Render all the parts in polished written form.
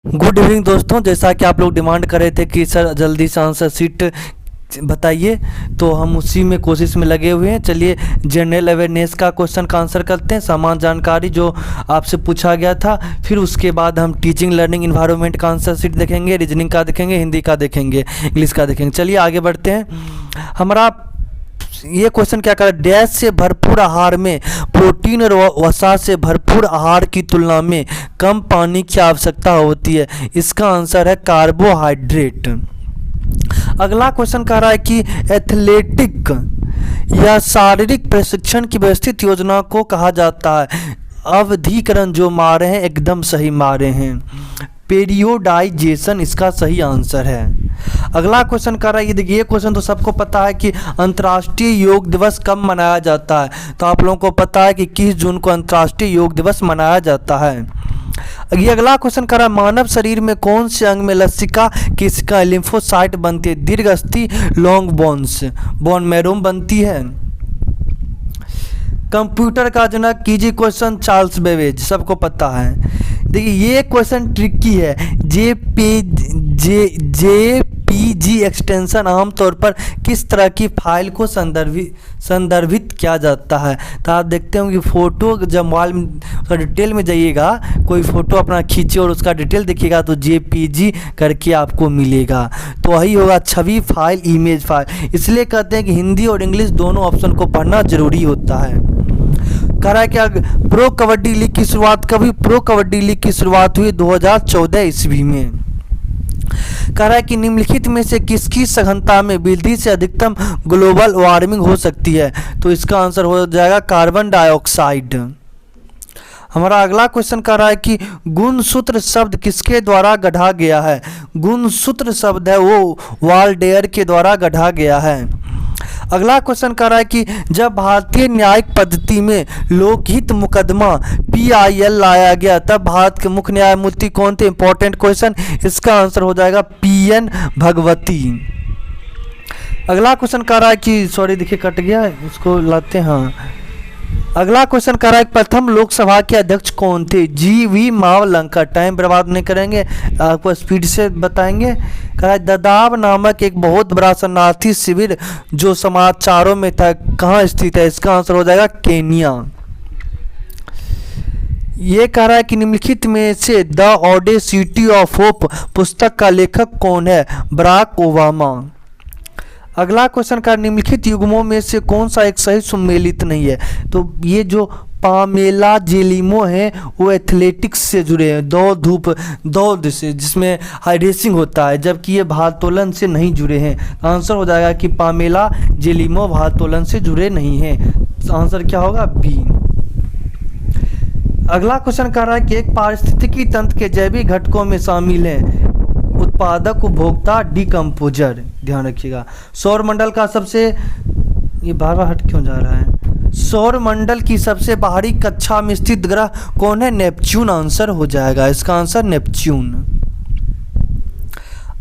Good evening दोस्तों, जैसा कि आप लोग डिमांड कर रहे थे कि सर जल्दी से आंसर सीट बताइए, तो हम उसी में कोशिश में लगे हुए हैं। चलिए जनरल अवेयरनेस का क्वेश्चन का आंसर करते हैं, सामान्य जानकारी जो आपसे पूछा गया था। फिर उसके बाद हम टीचिंग लर्निंग इन्वायरमेंट का आंसर सीट देखेंगे, रीजनिंग का देखेंगे, हिंदी का देखेंगे, इंग्लिश का देखेंगे। चलिए आगे बढ़ते हैं। हमारा ये क्वेश्चन क्या कर रहा है, डैश से भरपूर आहार में प्रोटीन और वसा से भरपूर आहार की तुलना में कम पानी की आवश्यकता होती है। इसका आंसर है कार्बोहाइड्रेट। अगला क्वेश्चन कह रहा है कि एथलेटिक या शारीरिक प्रशिक्षण की व्यवस्थित योजना को कहा जाता है। अवधिकरण जो मारे हैं एकदम सही मारे हैं, पेरियोडाइजेशन इसका सही आंसर है। अगला क्वेश्चन कर रहा है, ये देखिए ये क्वेश्चन तो सबको पता है कि अंतर्राष्ट्रीय योग दिवस कब मनाया जाता है। तो आप लोगों को पता है कि 21 जून को अंतर्राष्ट्रीय योग दिवस मनाया जाता है। ये अगला क्वेश्चन कर रहा है, मानव शरीर में कौन से अंग में लसिका केशिका लिम्फोसाइट बनती है। दीर्घस्थि लॉन्ग बोन्स बोन मैरो बनती है। कंप्यूटर का जनक कीजी क्वेश्चन चार्ल्स बेबेज, सबको पता है। देखिए ये क्वेश्चन ट्रिकी है। जेपीजी एक्सटेंशन आमतौर पर किस तरह की फाइल को संदर्भित किया जाता है। तो आप देखते होंगे फोटो जब मोबाइल में उसका डिटेल में जाइएगा, कोई फ़ोटो अपना खींचे और उसका डिटेल देखिएगा तो जेपीजी करके आपको मिलेगा। तो वही होगा छवि फाइल, इमेज फाइल। इसलिए कहते हैं कि हिंदी और इंग्लिश दोनों ऑप्शन को पढ़ना जरूरी होता है। कह रहा है क्या प्रो कबड्डी लीग की शुरुआत कभी, प्रो कबड्डी लीग की शुरुआत हुई 2014 ईस्वी में। कह रहा है कि निम्नलिखित में से किसकी सघनता में वृद्धि से अधिकतम ग्लोबल वार्मिंग हो सकती है। तो इसका आंसर हो जाएगा कार्बन डाइऑक्साइड। हमारा अगला क्वेश्चन कह रहा है कि गुणसूत्र शब्द किसके द्वारा गढ़ा गया है। गुणसूत्र शब्द है वो वाल्डेयर के द्वारा गढ़ा गया है। अगला क्वेश्चन कह रहा है कि जब भारतीय न्यायिक पद्धति में लोकहित मुकदमा PIL लाया गया तब भारत के मुख्य न्यायमूर्ति कौन थे। इंपॉर्टेंट क्वेश्चन, इसका आंसर हो जाएगा PN भगवती। अगला क्वेश्चन कह रहा है कि सॉरी देखिए कट गया है, उसको लाते हैं। हाँ, अगला क्वेश्चन कर रहा है प्रथम लोकसभा के अध्यक्ष कौन थे। GV मावलंकर। टाइम बर्बाद नहीं करेंगे, आपको स्पीड से बताएंगे। कह रहा है ददाब नामक एक बहुत बड़ा शरणार्थी शिविर जो समाचारों में था कहाँ स्थित है। इसका आंसर हो जाएगा केनिया। ये कह रहा है कि निम्नलिखित में से द ऑडेसिटी ऑफ होप पुस्तक का लेखक कौन है। Barack Obama. अगला क्वेश्चन का निम्नलिखित युग्मों में से कौन सा एक सही सुमेलित नहीं है। तो ये जो पामेला जेलिमो है वो एथलेटिक्स से जुड़े हैं, दौड़ से, जिसमें हाई रेसिंग होता है, जबकि ये भारोत्तोलन से नहीं जुड़े हैं। आंसर हो जाएगा कि पामेला जेलिमो भारोत्तोलन से जुड़े नहीं हैं। आंसर क्या होगा, बी। अगला क्वेश्चन कह रहा है कि एक पारिस्थितिकी तंत्र के जैविक घटकों में शामिल हैं उत्पादक, उपभोक्ता, डिकम्पोजर। ध्यान रखिएगा। सौर मंडल का सबसे, ये बार बार हट क्यों जा रहा है, सौर मंडल की सबसे बाहरी कक्षा में स्थित ग्रह कौन है। नेपच्यून आंसर हो जाएगा, इसका आंसर नेपच्यून।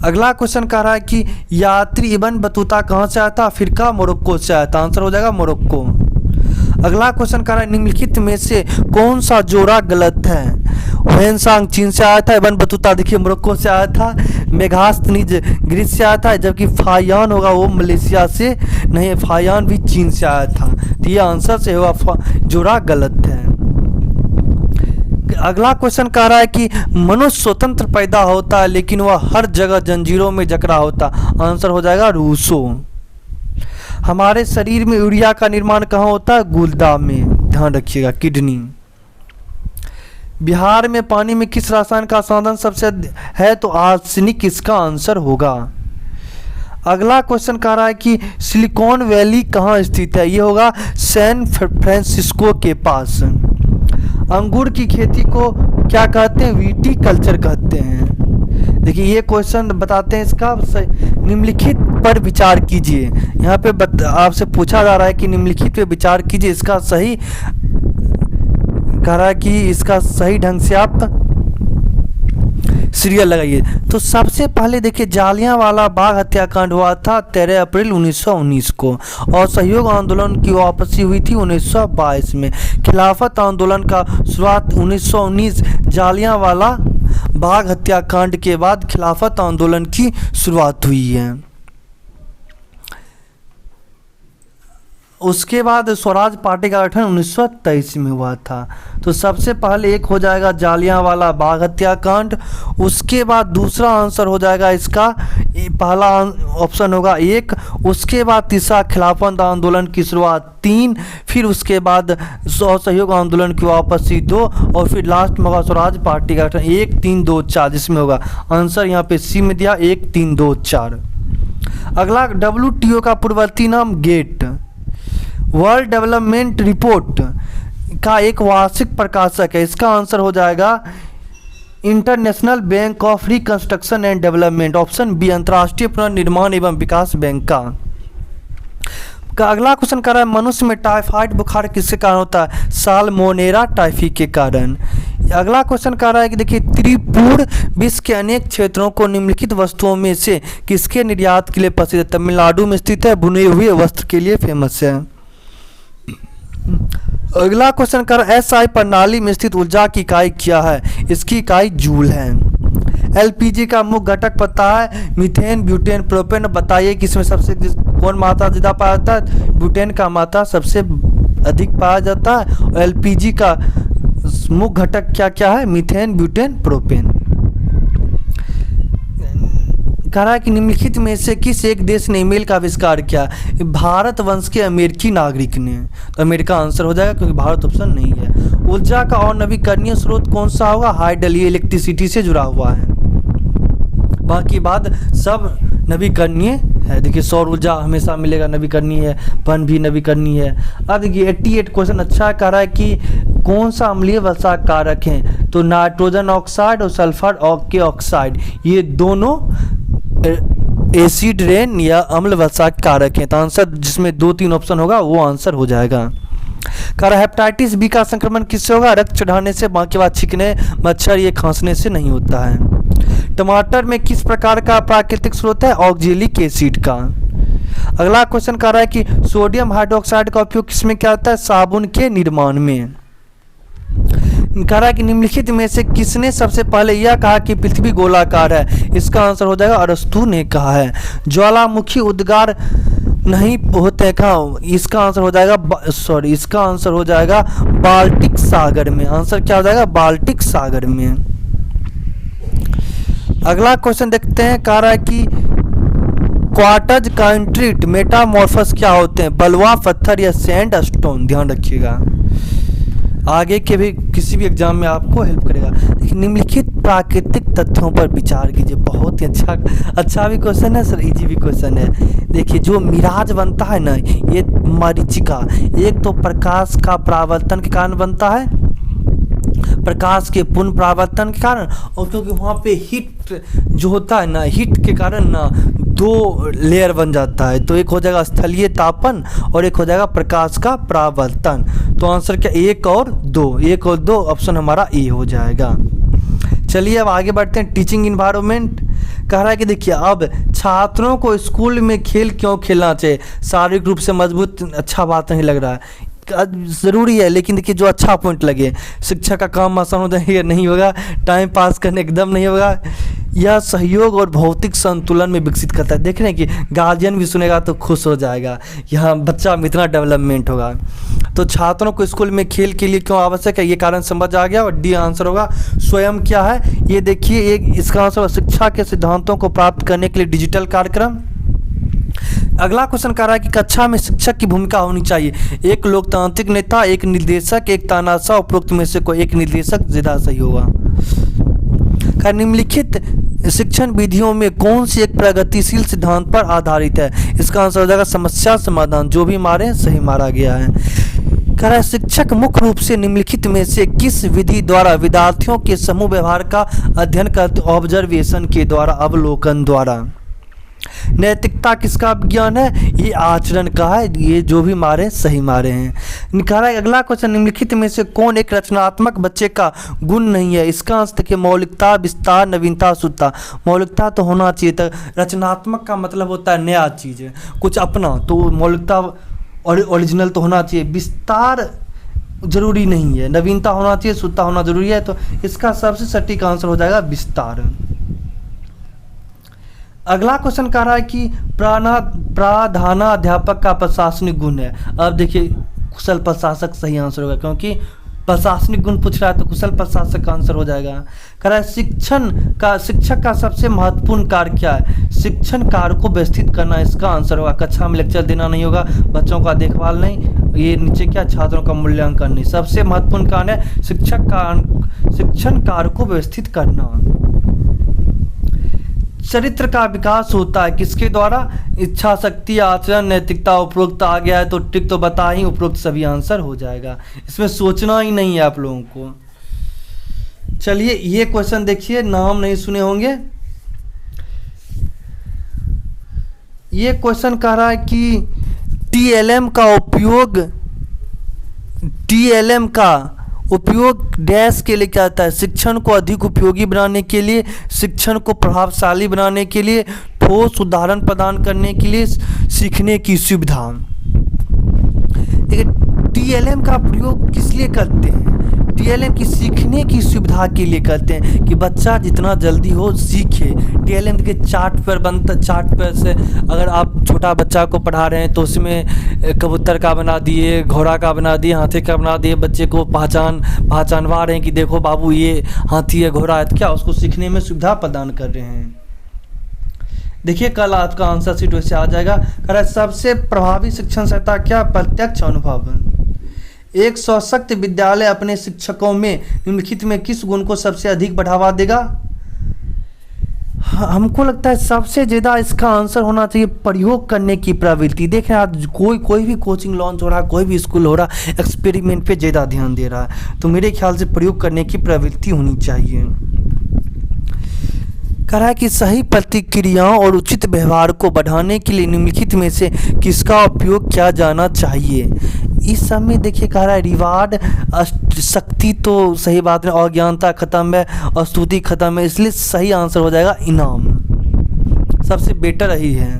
अगला क्वेश्चन कह रहा है कि यात्री इब्न बतूता कहाँ से आया था। अफ्रीका, मोरक्को से आया था। आंसर हो जाएगा मोरक्को। अगला क्वेश्चन कह रहा है निम्नलिखित में से कौन सा जोड़ा गलत है। ह्वेनसांग चीन से आया था, इब्न बतूता देखिए मोरक्को से आया था, मेगास्थनीज ग्रीस से आया था, जबकि फायान होगा वो मलेशिया से नहीं, फायान भी चीन से आया था। तो ये आंसर से होगा जोड़ा गलत है। अगला क्वेश्चन कह रहा है कि मनुष्य स्वतंत्र पैदा होता है लेकिन वह हर जगह जंजीरों में जकड़ा होता। आंसर हो जाएगा रूसो। हमारे शरीर में यूरिया का निर्माण कहाँ होता है, गुर्दा में। ध्यान रखिएगा, किडनी। बिहार में पानी में किस रसायन का साधन सबसे है। तो आर्सेनिक इसका आंसर होगा। अगला क्वेश्चन कह रहा है कि सिलिकॉन वैली कहाँ स्थित है। ये होगा सैन फ्रांसिस्को के पास। अंगूर की खेती को क्या कहते हैं, विटीकल्चर कहते हैं। देखिए ये क्वेश्चन बताते हैं इसका निम्नलिखित पर विचार कीजिए। यहाँ पे आपसे पूछा जा रहा है कि निम्नलिखित पे विचार कीजिए, इसका सही कह रहा है कि इसका सही ढंग से आप सीरियल लगाइए। तो सबसे पहले देखिए जालियांवाला बाग हत्याकांड हुआ था 13 अप्रैल 1919 को, और सहयोग आंदोलन की वापसी हुई थी 1922 में। खिलाफत आंदोलन का शुरुआत 1919 जालियांवाला बाघ हत्याकांड के बाद खिलाफत आंदोलन की शुरुआत हुई है। उसके बाद स्वराज पार्टी का गठन 1923 में हुआ था। तो सबसे पहले एक हो जाएगा जालियांवाला बाग हत्याकांड, उसके बाद दूसरा आंसर हो जाएगा इसका, पहला ऑप्शन होगा 1, उसके बाद तीसरा खिलाफत आंदोलन की शुरुआत 3, फिर उसके बाद असहयोग आंदोलन की वापसी 2, और फिर लास्ट में होगा स्वराज पार्टी का गठन 1, 3, 2, 4, जिसमें होगा आंसर यहाँ पे सी में दिया 1, 3, 2, 4। अगला WTO का पूर्ववर्ती नाम गेट, वर्ल्ड डेवलपमेंट रिपोर्ट का एक वार्षिक प्रकाशक है। इसका आंसर हो जाएगा international bank of reconstruction and development, option B अंतर्राष्ट्रीय पुनर्निर्माण एवं विकास बैंक का अगला क्वेश्चन कर रहा है मनुष्य में टाइफाइड बुखार किसके कारण होता है? साल्मोनेला टाइफी के कारण। अगला क्वेश्चन कर रहा है कि देखिए त्रिपुर विश्व के अनेक क्षेत्रों को निम्नलिखित वस्तुओं में से किसके निर्यात के लिए प्रसिद्ध है? तमिलनाडु में स्थित है, बुने हुए वस्त्र के लिए फेमस है। अगला क्वेश्चन कर SI प्रणाली में स्थित ऊर्जा की इकाई क्या है? इसकी इकाई जूल है। LPG का मुख्य घटक पता है मीथेन, ब्यूटेन, प्रोपेन। बताइए कि इसमें सबसे कौन मात्रा ज़्यादा पाया जाता है? ब्यूटेन का मात्रा सबसे अधिक पाया जाता है। और LPG का मुख्य घटक क्या क्या है? Methane, butane, propane. कह रहा है कि निम्नलिखित में से किस एक देश ने ईमेल का आविष्कार किया? भारत वंश के अमेरिकी नागरिक ने। तो अमेरिका आंसर हो जाएगा क्योंकि भारत ऑप्शन नहीं है। ऊर्जा का और नवीकरणीय स्रोत कौन सा होगा? हाइडल, ये इलेक्ट्रिसिटी से जुड़ा हुआ है। बाकी बाद सब नवीकरणीय है। देखिए सौर ऊर्जा हमेशा मिलेगा, नवीकरणीय है, वन भी नवीकरणीय है। अब देखिए 88 क्वेश्चन अच्छा कह रहा है कि कौन सा अम्लीय वसा कारक है? तो नाइट्रोजन ऑक्साइड और सल्फर के ऑक्साइड, ये दोनों एसिड रेन या अम्ल वसा कारक हैं। तो आंसर जिसमें 2-3 ऑप्शन होगा वो आंसर हो जाएगा। कह रहा हेपेटाइटिस बी का संक्रमण किससे होगा? रक्त चढ़ाने से, बाकी बात छींकने, मच्छर, ये खांसने से नहीं होता है। टमाटर में किस प्रकार का प्राकृतिक स्रोत है? ऑक्जेलिक एसिड का। अगला क्वेश्चन कह रहा है कि सोडियम हाइड्रोक्साइड का उपयोग किसमें किया जाता है? साबुन के निर्माण में। कह रहा है कि निम्नलिखित में से किसने सबसे पहले यह कहा कि पृथ्वी गोलाकार है? इसका आंसर हो जाएगा अरस्तु ने कहा है। ज्वालामुखी उद्गार नहीं होते हैं कहाँ? इसका आंसर हो जाएगा इसका आंसर हो जाएगा बाल्टिक सागर में। आंसर क्या हो जाएगा? बाल्टिक सागर में। अगला क्वेश्चन देखते हैं। कह रहा है कि क्वार्टज कंक्रीट मेटामॉर्फस क्या होते हैं? बलुआ, पत्थर या सैंड स्टोन। ध्यान रखिएगा, आगे के भी किसी भी एग्जाम में आपको हेल्प करेगा। देखिए निम्नलिखित प्राकृतिक तथ्यों पर विचार कीजिए। बहुत ही अच्छा भी क्वेश्चन है सर, इजी भी क्वेश्चन है। देखिए जो मिराज बनता है ना, ये मरीचिका एक तो प्रकाश का परावर्तन के कारण बनता है, प्रकाश के पुनः परावर्तन के कारण, और क्योंकि वहाँ पे हीट जो होता है ना, हीट के कारण ना 2 लेयर बन जाता है। तो एक हो जाएगा स्थलीय तापन और एक हो जाएगा प्रकाश का परावर्तन। तो आंसर क्या? 1 और 2 ऑप्शन हमारा ए हो जाएगा। चलिए अब आगे बढ़ते हैं। टीचिंग इन्वायरमेंट कह रहा है कि देखिए अब छात्रों को स्कूल में खेल क्यों खेलना चाहिए? शारीरिक रूप से मजबूत, अच्छा बात नहीं लग रहा है, ज़रूरी है, लेकिन देखिए जो अच्छा पॉइंट लगे। शिक्षा का काम आसान हो जाएगा? नहीं होगा। टाइम पास करने एकदम नहीं होगा। यह सहयोग और भौतिक संतुलन में विकसित करता है। देख रहे हैं कि गार्जियन भी सुनेगा तो खुश हो जाएगा, यहाँ बच्चा में इतना डेवलपमेंट होगा। तो छात्रों को स्कूल में खेल के लिए क्यों आवश्यक है? ये कारण समझ आ गया। और डी आंसर होगा स्वयं क्या है? ये देखिए एक इसका आंसर शिक्षा के सिद्धांतों को प्राप्त करने के लिए डिजिटल कार्यक्रम। अगला क्वेश्चन कर रहा है कि कक्षा में शिक्षक की भूमिका होनी चाहिए। एक लोकतांत्रिक नेता, एक निर्देशक, एक तानाशाह, उपरोक्त में से कोई एक निर्देशक ज्यादा सही होगा। निम्नलिखित शिक्षण विधियों में कौन सी एक प्रगतिशील सिद्धांत पर आधारित है? इसका आंसर हो जाएगा समस्या समाधान। जो भी मारे सही मारा गया है। कह रहा है शिक्षक मुख्य रूप से निम्नलिखित में से किस विधि द्वारा विद्यार्थियों के समूह व्यवहार का अध्ययन करते? ऑब्जर्वेशन के द्वारा, अवलोकन द्वारा। नैतिकता किसका विज्ञान है? ये आचरण का है। ये जो भी मारे सही मारे हैं। कह रहा है अगला क्वेश्चन निम्नलिखित में से कौन एक रचनात्मक बच्चे का गुण नहीं है? इसका आंसर देखिए मौलिकता, विस्तार, नवीनता, शुद्धता। मौलिकता तो होना चाहिए। तो रचनात्मक का मतलब होता है नया चीज़, कुछ अपना, तो मौलिकता ओरिजिनल तो होना चाहिए। विस्तार जरूरी नहीं है, नवीनता होना चाहिए, शुद्धता होना जरूरी है। तो इसका सबसे सटीक आंसर हो जाएगा विस्तार। अगला क्वेश्चन कह रहा है कि प्राधानाध्यापक का प्रशासनिक गुण है। अब देखिए कुशल प्रशासक सही आंसर होगा, क्योंकि प्रशासनिक गुण पूछ रहा है तो कुशल प्रशासक का आंसर हो जाएगा। कह रहा है शिक्षक का सबसे महत्वपूर्ण कार्य क्या है? शिक्षण कार्य को व्यवस्थित करना इसका आंसर होगा। कक्षा में लेक्चर देना नहीं होगा, बच्चों का देखभाल नहीं, ये नीचे क्या छात्रों का मूल्यांकन नहीं। सबसे महत्वपूर्ण कार्य है शिक्षण कार्य को व्यवस्थित करना। चरित्र का विकास होता है किसके द्वारा? इच्छा शक्ति, आचरण, नैतिकता। उपरोक्त आ गया है तो टिक तो बता ही, उपरोक्त सभी आंसर हो जाएगा, इसमें सोचना ही नहीं है आप लोगों को। चलिए ये क्वेश्चन देखिए, नाम नहीं सुने होंगे। ये क्वेश्चन कह रहा है कि टीएलएम का उपयोग डैश के लिए क्या आता है? शिक्षण को अधिक उपयोगी बनाने के लिए, शिक्षण को प्रभावशाली बनाने के लिए, ठोस उदाहरण प्रदान करने के लिए, सीखने की सुविधा। टीएलएम का प्रयोग किस लिए करते हैं? टीएलएम की सीखने की सुविधा के लिए करते हैं कि बच्चा जितना जल्दी हो सीखे। टीएलएम के चार्ट पर से अगर आप छोटा बच्चा को पढ़ा रहे हैं तो उसमें कबूतर का बना दिए, घोड़ा का बना दिए, हाथी का बना दिए, बच्चे को पहचानवा रहे हैं कि देखो बाबू ये हाथी है, घोड़ा है, तो क्या उसको सीखने में सुविधा प्रदान कर रहे हैं। देखिए कल आपका आंसर शीट वैसे आ जाएगा। कह रहा है सबसे प्रभावी शिक्षण सहायता क्या? प्रत्यक्ष अनुभव। एक सशक्त विद्यालय अपने शिक्षकों में निम्नलिखित में किस गुण को सबसे अधिक बढ़ावा देगा? हमको लगता है सबसे ज़्यादा इसका आंसर होना चाहिए प्रयोग करने की प्रवृत्ति। देखें आज कोई भी कोचिंग लॉन्च हो रहा है, कोई भी स्कूल हो रहा है, एक्सपेरिमेंट पे ज़्यादा ध्यान दे रहा है, तो मेरे ख्याल से प्रयोग करने की प्रवृत्ति होनी चाहिए। कह रहा है कि सही प्रतिक्रियाओं और उचित व्यवहार को बढ़ाने के लिए निम्नलिखित में से किसका उपयोग किया जाना चाहिए? इस समय देखिए कह रहा है रिवार्ड, शक्ति तो सही बात है, अज्ञानता खत्म है और स्तुति खत्म है, इसलिए सही आंसर हो जाएगा इनाम, सबसे बेटर यही है।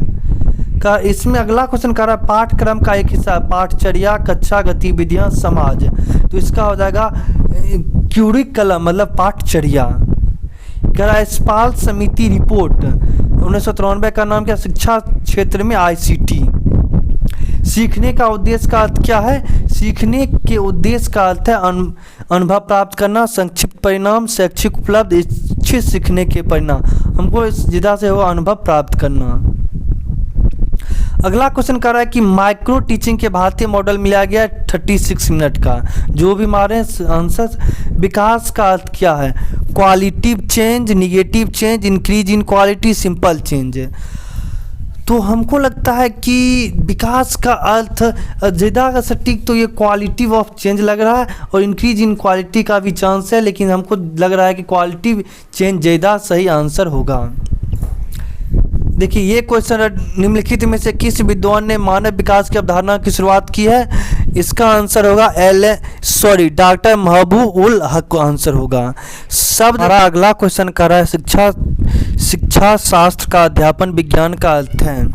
का इसमें अगला क्वेश्चन कह रहा है पाठ्यक्रम का एक हिस्सा पाठचर्या, कक्षा, गतिविधियां, समाज, तो इसका हो जाएगा क्यूरिकलम मतलब पाठचर्या। कह रहा है स्पाल समिति रिपोर्ट 1993 का नाम क्या? शिक्षा क्षेत्र में आईसीटी। सीखने का उद्देश्य का अर्थ क्या है? सीखने के उद्देश्य का अर्थ है अनुभव प्राप्त करना, संक्षिप्त परिणाम, शैक्षिक उपलब्ध, इच्छित सीखने के परिणाम। हमको इस जिदा से हो अनुभव प्राप्त करना। अगला क्वेश्चन कर रहा है कि माइक्रो टीचिंग के भारतीय मॉडल मिला गया 36 मिनट का, जो भी मारे आंसर। विकास का अर्थ क्या है? Qualitative change, negative change, increase in quality, simple change. तो हमको लगता है कि विकास का अर्थ ज़्यादा का सटीक तो ये क्वालिटी ऑफ चेंज लग रहा है, और इंक्रीज इन क्वालिटी का भी चांस है, लेकिन हमको लग रहा है कि क्वालिटी चेंज ज़्यादा सही आंसर होगा। देखिए ये क्वेश्चन निम्नलिखित में से किस विद्वान ने मानव विकास की अवधारणा की शुरुआत की है? इसका आंसर होगा डॉक्टर महबूब उल हक आंसर होगा। शब्द अगला क्वेश्चन कर रहा है शिक्षा शास्त्र का अध्यापन विज्ञान का अर्थ है।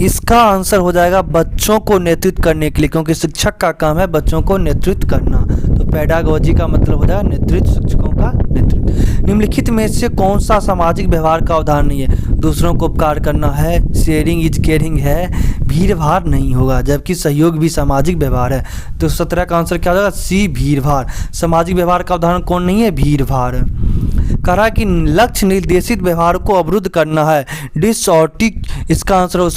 इसका आंसर हो जाएगा बच्चों को नेतृत्व करने के लिए, क्योंकि शिक्षक का काम है बच्चों को नेतृत्व करना, तो पेडागोजी का मतलब हो जाएगा नेतृत्व, शिक्षकों का नेतृत्व। निम्नलिखित में से कौन सा सामाजिक व्यवहार का उदाहरण नहीं है? दूसरों को उपकार करना है, शेयरिंग इज केयरिंग है, भीड़ भाड़ नहीं होगा, जबकि सहयोग भी सामाजिक व्यवहार है। तो 17 का आंसर क्या होगा? सी भीड़ भाड़। सामाजिक व्यवहार का उदाहरण कौन नहीं है? भीड़ भाड़। कह रहा है कि लक्ष्य निर्देशित व्यवहार को अवरुद्ध करना है, इसका आंसर हो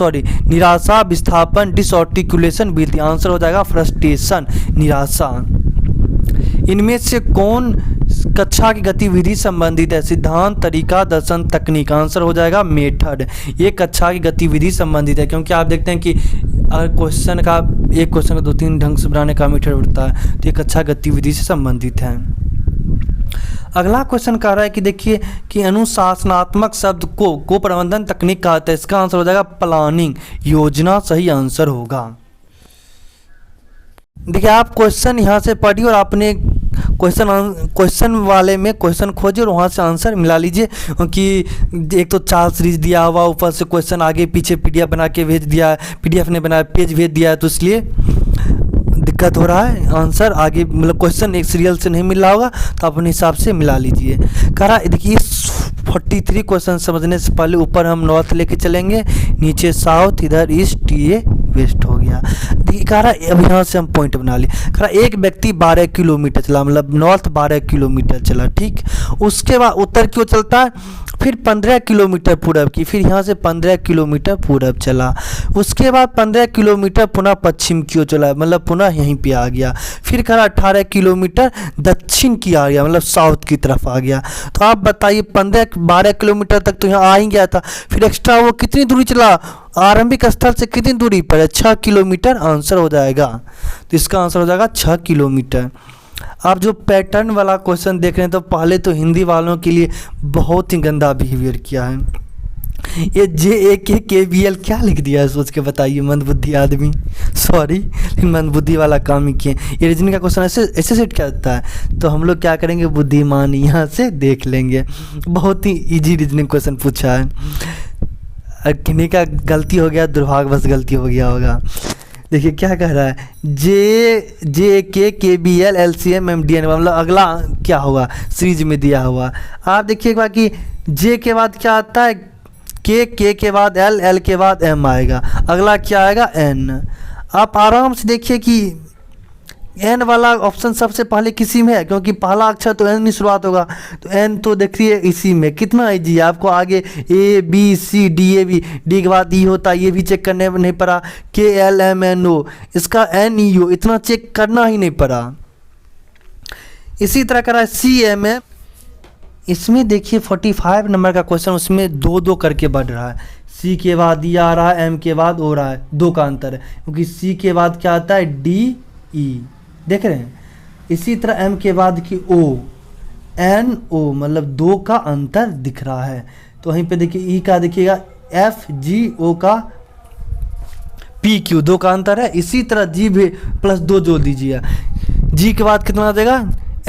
निराशा, विस्थापन, डिसआर्टिकुलेशन, वृद्धि। आंसर हो जाएगा फ्रस्ट्रेशन, निराशा। इनमें से कौन कक्षा की गतिविधि संबंधित है? सिद्धांत, तरीका, दर्शन, तकनीक। आंसर हो जाएगा मेथड। ये कक्षा की गतिविधि संबंधित है, क्योंकि आप देखते हैं कि अगर एक क्वेश्चन का 2-3 ढंग से बनाने का मेथड होता है, तो ये कक्षा गतिविधि से संबंधित है। अगला क्वेश्चन कह रहा है कि देखिए कि अनुशासनात्मक शब्द को प्रबंधन तकनीक कहते हैं। इसका आंसर हो जाएगा प्लानिंग, योजना सही आंसर होगा। देखिए आप क्वेश्चन यहाँ से पढ़िए और आपने क्वेश्चन वाले में क्वेश्चन खोजिए और वहाँ से आंसर मिला लीजिए, कि एक तो 4 सीरीज दिया हुआ, ऊपर से क्वेश्चन आगे पीछे PDF बना के भेज दिया है, PDF ने बनाया पेज भेज दिया है, तो इसलिए दिक्कत हो रहा है आंसर आगे मतलब क्वेश्चन एक सीरियल से नहीं मिल रहा होगा तो अपने हिसाब से मिला लीजिए। कह रहा देखिए 43 क्वेश्चन समझने से पहले ऊपर हम नॉर्थ लेके चलेंगे, नीचे साउथ, इधर ईस्ट, ये वेस्ट हो गया। देखिए कह रहा अब यहाँ से हम पॉइंट बना लिए। कह रहा एक व्यक्ति 12 किलोमीटर चला, मतलब नॉर्थ 12 किलोमीटर चला, ठीक। उसके बाद उत्तर क्यों चलता है, फिर 15 किलोमीटर पूरब की, फिर यहाँ से 15 किलोमीटर पूरब चला। उसके बाद 15 किलोमीटर पुनः पश्चिम की ओर चला, मतलब पुनः यहीं पे आ गया। फिर कह रहा 18 किलोमीटर दक्षिण की आ गया, मतलब साउथ की तरफ आ गया। तो आप बताइए 12 किलोमीटर तक तो यहाँ आ ही गया था, फिर एक्स्ट्रा वो कितनी दूरी चला, आरंभिक स्थल से कितनी दूरी पर है, 6 किलोमीटर आंसर हो जाएगा। तो इसका आंसर हो जाएगा 6 किलोमीटर। आप जो पैटर्न वाला क्वेश्चन देख रहे हैं तो पहले तो हिंदी वालों के लिए बहुत ही गंदा बिहेवियर किया है। ये JAKKBL क्या लिख दिया है सोच के बताइए, मंदबुद्धि आदमी, सॉरी लेकिन मंदबुद्धि वाला काम ही किए। ये रीजनिंग का क्वेश्चन ऐसे सेट क्या होता है, तो हम लोग क्या करेंगे, बुद्धिमान यहाँ से देख लेंगे। बहुत ही इजी रीजनिंग क्वेश्चन पूछा है, किन्हीं का गलती हो गया, दुर्भाग्यवश गलती हो गया होगा। देखिए क्या कह रहा है, JAKKBL LCM MDN, मतलब अगला क्या होगा सीरीज में दिया हुआ। आप देखिएगा कि J के बाद क्या आता है, K के बाद L, L के बाद M आएगा, अगला क्या आएगा N। आप आराम से देखिए कि N वाला ऑप्शन सबसे पहले किसी में है, क्योंकि पहला अक्षर तो N में शुरुआत होगा, तो N तो देखिए इसी में। कितना इजी है, आपको आगे A B C D A B, D के बाद E होता है, ये भी चेक करने नहीं पड़ा, K L M N O, इसका N E O इतना चेक करना ही नहीं पड़ा। इसी तरह का C M है, इसमें देखिए 45 नंबर का क्वेश्चन, उसमें 2-2 करके बढ़ रहा है। C के बाद E आ रहा है, M के बाद O रहा है, 2 का अंतर है, क्योंकि C के बाद क्या आता है D E, देख रहे हैं। इसी तरह M के बाद की O N O, मतलब 2 का अंतर दिख रहा है। तो वहीं पे देखिए E का देखिएगा F G O का P Q, 2 का अंतर है। इसी तरह G भी +2 जोड़ दीजिए, G के बाद कितना आ जाएगा,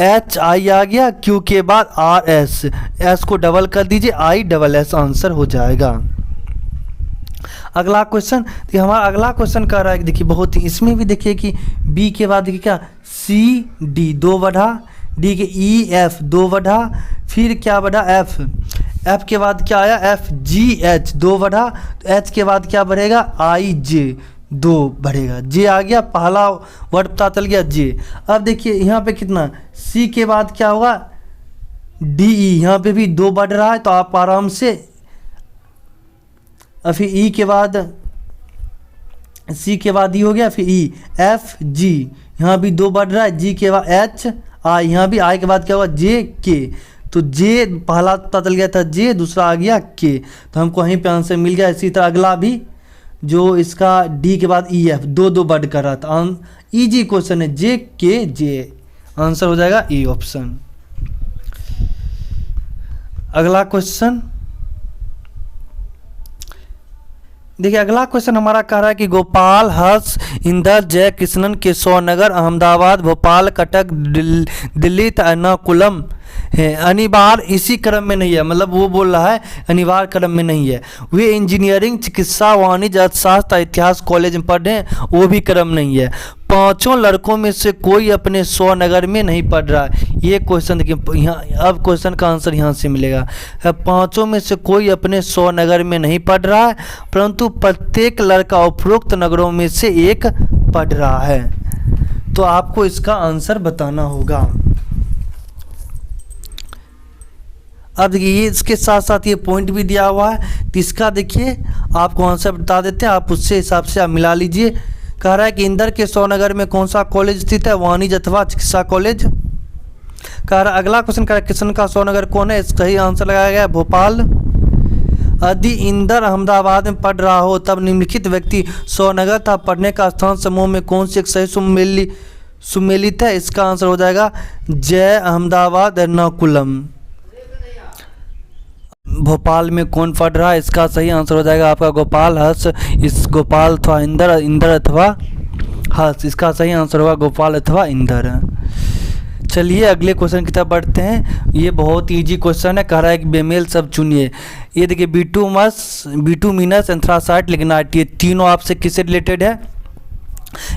H I आ गया, Q के बाद R S, S को डबल कर दीजिए, I डबल S आंसर हो जाएगा। अगला क्वेश्चन, तो हमारा अगला क्वेश्चन कह रहा है, देखिए बहुत ही, इसमें भी देखिए कि B के बाद देखिए क्या C D 2 बढ़ा, D के E F 2 बढ़ा, फिर क्या बढ़ा F, F के बाद क्या आया F G H 2 बढ़ा, तो H के बाद क्या बढ़ेगा I J 2 बढ़ेगा, J आ गया, पहला वर्ड पता चल गया J। अब देखिए यहाँ पे कितना, C के बाद क्या होगा D E, यहाँ पे भी 2 बढ़ रहा है, तो आप आराम से, और फिर E के बाद C के बाद E हो गया, फिर E F G, यहाँ भी 2 बढ़ रहा है, G के बाद H I, यहाँ भी I के बाद क्या होगा J K, तो J पहला पता चल गया था J, दूसरा आ गया K, तो हमको वहीं पे आंसर मिल गया। इसी तरह अगला भी जो इसका D के बाद E F 2-2 बढ़ कर रहा था, इजी क्वेश्चन है, J K J आंसर हो जाएगा E ऑप्शन। अगला क्वेश्चन देखिए, अगला क्वेश्चन हमारा कह रहा है कि गोपाल, हर्ष, इंदर, जय कृष्णन, केशव नगर, अहमदाबाद, भोपाल, कटक, दिल्ली, एर्नाकुलम है। अनिवार्य इसी क्रम में नहीं है, मतलब वो बोल रहा है अनिवार्य क्रम में नहीं है। वे इंजीनियरिंग, चिकित्सा, वाणिज्य, अर्थशास्त्र, इतिहास कॉलेज में पढ़ रहे हैं, वो भी क्रम नहीं है। पांचों लड़कों में से कोई अपने स्वनगर में नहीं पढ़ रहा है। ये क्वेश्चन देखिए, यहाँ अब क्वेश्चन का आंसर यहाँ से मिलेगा। पांचों में से कोई अपने स्वनगर में नहीं पढ़ रहा है, परंतु प्रत्येक लड़का उपरोक्त नगरों में से एक पढ़ रहा है। तो आपको इसका आंसर बताना होगा। अब देखिए, ये इसके साथ साथ ये पॉइंट भी दिया हुआ है, तो इसका देखिए आपको आंसर बता देते हैं, आप उससे हिसाब से आप मिला लीजिए। कह रहा है कि इंदर के सोनगर में कौन सा कॉलेज स्थित है, वाणिज्य अथवा चिकित्सा कॉलेज। कह रहा अगला क्वेश्चन कह रहा है किशन का सोनगर कौन है, इसका ही आंसर लगाया गया भोपाल। यदि इंदर अहमदाबाद में पढ़ रहा हो तब निम्नलिखित व्यक्ति सोनगर तथा पढ़ने का स्थान समूह में कौन सी एक सही सुमेलित है, इसका आंसर हो जाएगा जय, अहमदाबाद, एर्नाकुलम। भोपाल में कौन पढ़ रहा है, इसका सही आंसर हो जाएगा आपका गोपाल, हर्ष। इस गोपाल अथवा इंदर, इंदर अथवा हर्ष, इसका सही आंसर होगा गोपाल अथवा इंदर। चलिए अगले क्वेश्चन की तरफ बढ़ते हैं। ये बहुत इजी क्वेश्चन है, कह रहा है कि बेमेल सब चुनिए। ये देखिए बिटूमिनस, एंथ्रासाइट, लिग्नाइट, ये तीनों आपसे किससे रिलेटेड है,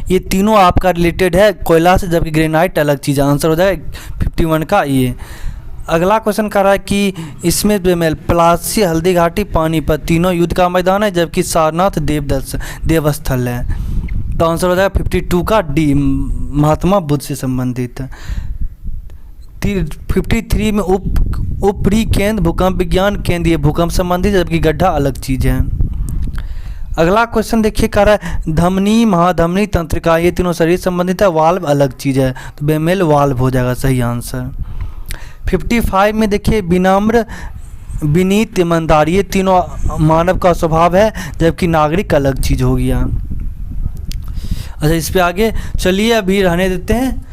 ये तीनों आपका रिलेटेड है कोयला से, जबकि ग्रेनाइट अलग चीज़ है। आंसर हो जाएगा 51 का ये। अगला क्वेश्चन कर रहा है कि इसमें बेमेल प्लासी, हल्दी घाटी, पानीपत तीनों युद्ध का मैदान है, जबकि सारनाथ देवस्थल है। तो आंसर हो जाएगा 52 का डी, महात्मा बुद्ध से संबंधित। 53 में उपरी केंद्र भूकंप विज्ञान केंद्र, ये भूकंप संबंधित, जबकि गड्ढा अलग चीज़ है। अगला क्वेश्चन देखिए कह रहा है धमनी, महाधमनी, तंत्रिका ये तीनों शरीर संबंधित है, वाल्व अलग चीज़ है, तो बेमेल वाल्व हो जाएगा सही आंसर। 55 में देखिए विनम्र, विनीत, ईमानदार ये तीनों मानव का स्वभाव है, जबकि नागरिक अलग चीज़ हो गया। अच्छा इस पे आगे चलिए अभी रहने देते हैं,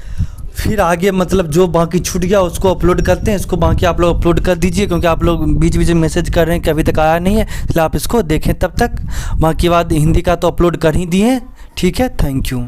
फिर आगे मतलब जो बाकी छूट गया उसको अपलोड करते हैं। इसको बाकी आप लोग अपलोड कर दीजिए, क्योंकि आप लोग बीच बीच में मैसेज कर रहे हैं कि अभी तक आया नहीं है, इसलिए आप इसको देखें तब तक। बाकी बात हिंदी का तो अपलोड कर ही दिए, ठीक है, थैंक यू।